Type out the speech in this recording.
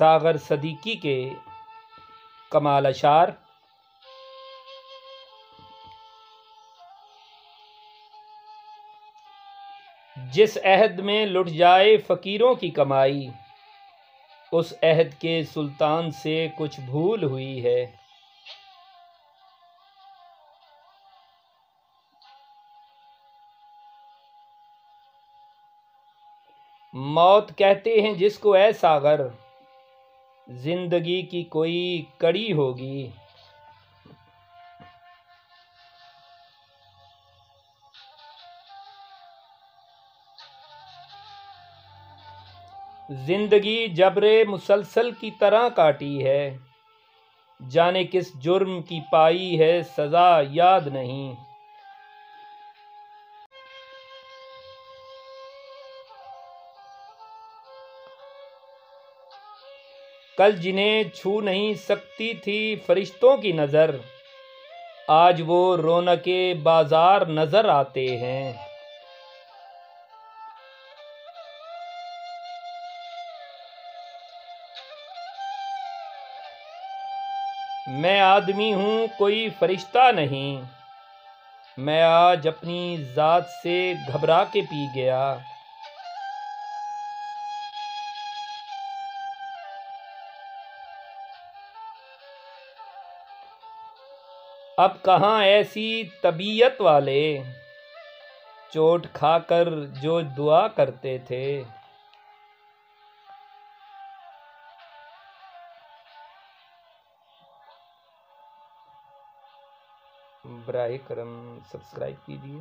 सागर सदीकी के कमाल अशार। जिस अहद में लुट जाए फ़कीरों की कमाई, उस अहद के सुल्तान से कुछ भूल हुई है। मौत कहते हैं जिसको ऐ सागर, जिंदगी की कोई कड़ी होगी। जिंदगी जबरे मुसलसल की तरह काटी है, जाने किस जुर्म की पाई है सजा याद नहीं। कल जिन्हें छू नहीं सकती थी फरिश्तों की नज़र, आज वो रौनके बाजार नजर आते हैं। मैं आदमी हूँ कोई फरिश्ता नहीं, मैं आज अपनी ज़ात से घबरा के पी गया। अब कहाँ ऐसी तबीयत वाले, चोट खाकर जो दुआ करते थे। बराए करम सब्सक्राइब कीजिए।